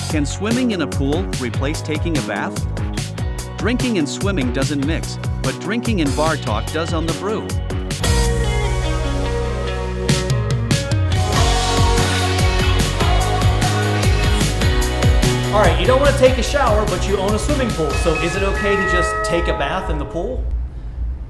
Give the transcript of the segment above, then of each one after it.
Can swimming in a pool replace taking a bath? Drinking and swimming doesn't mix, but drinking and bar talk does on the Brew. All right, you don't want to take a shower, but you own a swimming pool. So is it okay to just take a bath in the pool?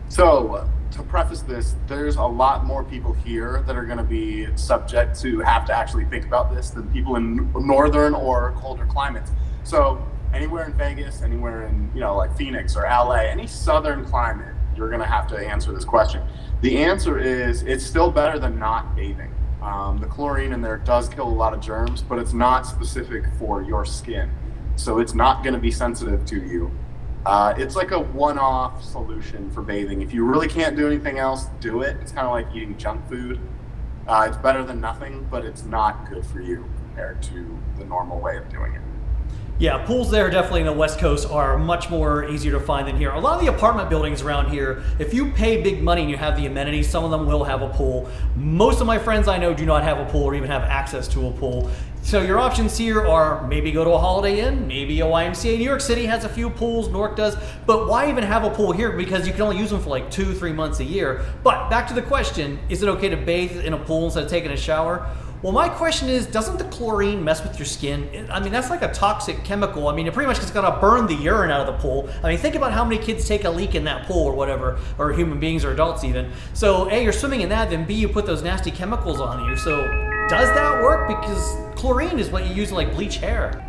So, to preface this, there's a lot more people here that are going to be subject to have to actually think about this than people in northern or colder climates. So, anywhere in Vegas, anywhere in, like Phoenix or LA, any southern climate, you're going to have to answer this question. The answer is it's still better than not bathing. The chlorine in there does kill a lot of germs, but it's not specific for your skin. So it's not going to be sensitive to you. It's like a one-off solution for bathing. If you really can't do anything else, do it. It's kind of like eating junk food. It's better than nothing, but it's not good for you compared to the normal way of doing it. Yeah, pools there definitely in the West Coast are much more easier to find than here. A lot of the apartment buildings around here, if you pay big money and you have the amenities, some of them will have a pool. Most of my friends I know do not have a pool or even have access to a pool. So your options here are maybe go to a Holiday Inn, maybe a YMCA. New York City has a few pools, Newark does, but why even have a pool here? Because you can only use them for like 2-3 months a year. But back to the question, is it okay to bathe in a pool instead of taking a shower? Well, my question is, doesn't the chlorine mess with your skin? I mean, that's like a toxic chemical. I mean, it pretty much is gonna burn the urine out of the pool. I mean, think about how many kids take a leak in that pool or whatever, or human beings or adults even. So A, you're swimming in that, then B, you put those nasty chemicals on you. So does that work? Because chlorine is what you use to like bleach hair.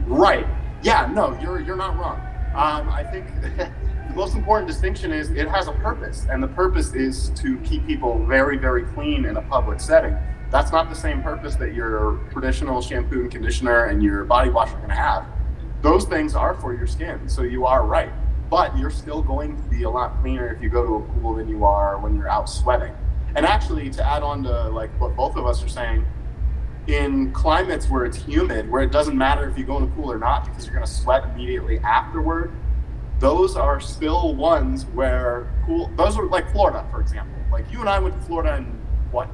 Right. Yeah, no, you're not wrong. I think the most important distinction is it has a purpose, and the purpose is to keep people very, very clean in a public setting. That's not the same purpose that your traditional shampoo and conditioner and your body wash are going to have. Those things are for your skin, so you are right. But you're still going to be a lot cleaner if you go to a pool than you are when you're out sweating. And actually, to add on to like what both of us are saying, in climates where it's humid, where it doesn't matter if you go in a pool or not because you're going to sweat immediately afterward, those are still ones where those are like Florida, for example. Like you and I went to Florida in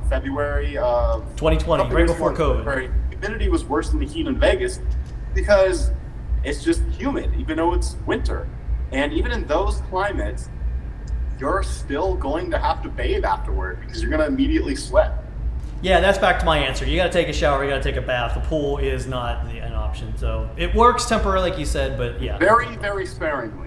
February of 2020, right before COVID. Humidity was worse than the heat in Vegas because it's just humid, even though it's winter. And even in those climates, you're still going to have to bathe afterward because you're going to immediately sweat. Yeah, that's back to my answer. You got to take a shower, you got to take a bath. The pool is not an option. So it works temporarily, like you said, but yeah. Very, very sparingly.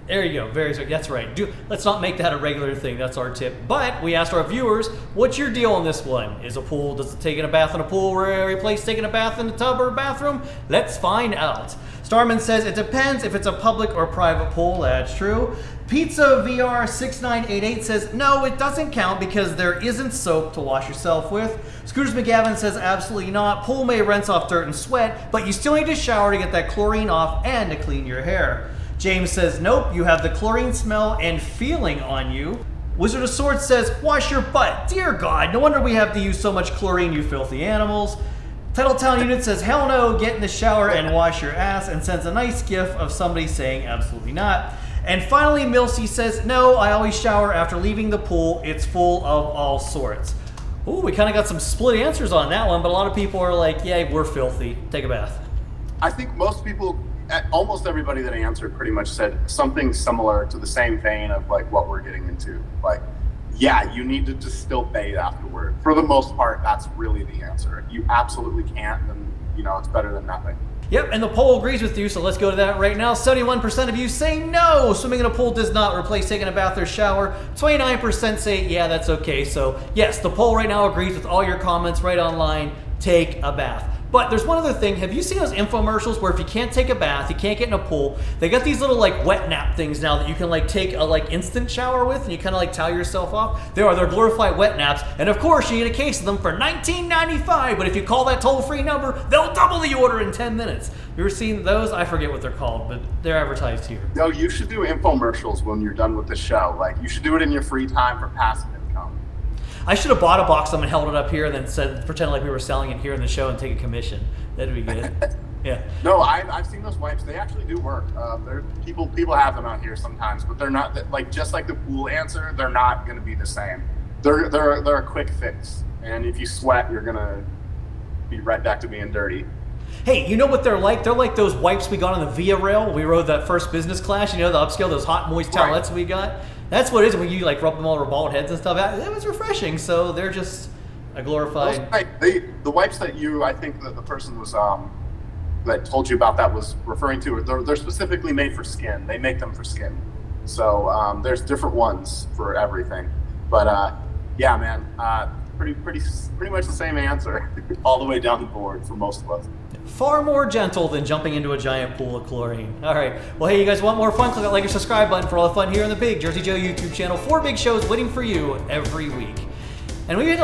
There you go. That's right. Let's not make that a regular thing. That's our tip. But we asked our viewers, what's your deal on this one? Is a pool, does taking a bath in a pool replace taking a bath in a tub or a bathroom? Let's find out. Starman says it depends if it's a public or private pool. That's true. Pizza VR 6988 says no, it doesn't count because there isn't soap to wash yourself with. Scooters McGavin says absolutely not. Pool may rinse off dirt and sweat, but you still need to shower to get that chlorine off and to clean your hair. James says, nope, you have the chlorine smell and feeling on you. Wizard of Swords says, wash your butt. Dear God, no wonder we have to use so much chlorine, you filthy animals. Titletown Unit says, hell no, get in the shower and wash your ass, and sends a nice gif of somebody saying absolutely not. And finally, Milsey says, no, I always shower after leaving the pool. It's full of all sorts. Ooh, we kind of got some split answers on that one, but a lot of people are like, yeah, we're filthy. Take a bath. I think most people, almost everybody that answered pretty much said something similar to the same vein of like what we're getting into. Like, yeah, you need to just still bathe afterward. For the most part, that's really the answer. If you absolutely can't, then, it's better than nothing. Yep, and the poll agrees with you, so let's go to that right now. 71% of you say no, swimming in a pool does not replace taking a bath or shower. 29% say, yeah, that's okay. So yes, the poll right now agrees with all your comments right online. Take a bath. But there's one other thing. Have you seen those infomercials where if you can't take a bath, you can't get in a pool, they got these little like wet nap things now that you can like take a like instant shower with and you kind of like towel yourself off? They're glorified wet naps. And of course you get a case of them for $19.95. But if you call that toll-free number, they'll double the order in 10 minutes. You ever seen those? I forget what they're called, but they're advertised here. No, you should do infomercials when you're done with the show. Like you should do it in your free time for passive income. I should have bought a box of them and held it up here and then pretend like we were selling it here in the show and take a commission. That'd be good. Yeah. No, I've seen those wipes. They actually do work. People have them out here sometimes, but they're not like just like the pool answer. They're not going to be the same. They're a quick fix, and if you sweat, you're gonna be right back to being dirty. Hey, you know what they're like? They're like those wipes we got on the Via Rail. We rode that first business class, you know, the upscale, those hot, moist Right. towelettes we got. That's what it is when you like rub them all over bald heads and stuff. It was refreshing. So they're just a glorified. The wipes that I think that the person was that told you about that was referring to, they're specifically made for skin. They make them for skin. So there's different ones for everything. But yeah, man, pretty much the same answer all the way down the board for most of us. Far more gentle than jumping into a giant pool of chlorine. All right. Well, hey, you guys want more fun? Click that like or subscribe button for all the fun here on the Big Jersey Joe YouTube channel. 4 big shows waiting for you every week. And we've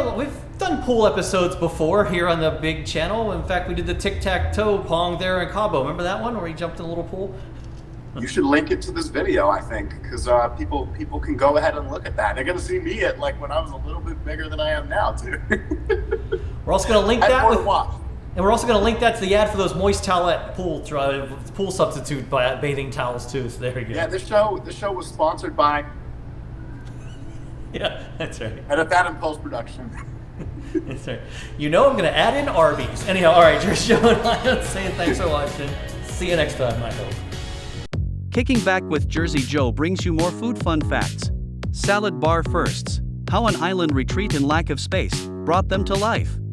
done pool episodes before here on the Big channel. In fact, we did the tic-tac-toe pong there in Cabo. Remember that one where he jumped in a little pool? You should link it to this video, I think, because people can go ahead and look at that. They're going to see me at like when I was a little bit bigger than I am now, too. We're also going to link I had that more to with, watch. and we're also going to link that to the ad for those moist towelette pool substitute bathing towels too. So there you go. Yeah, this show was sponsored by Yeah, that's right. Edit that in post-production. That's right. You know I'm going to add in Arby's. Anyhow, all right, Jersey Joe and I saying thanks for watching. See you next time, I hope. Kicking Back with Jersey Joe brings you more food fun facts. Salad bar firsts. How an island retreat and lack of space brought them to life.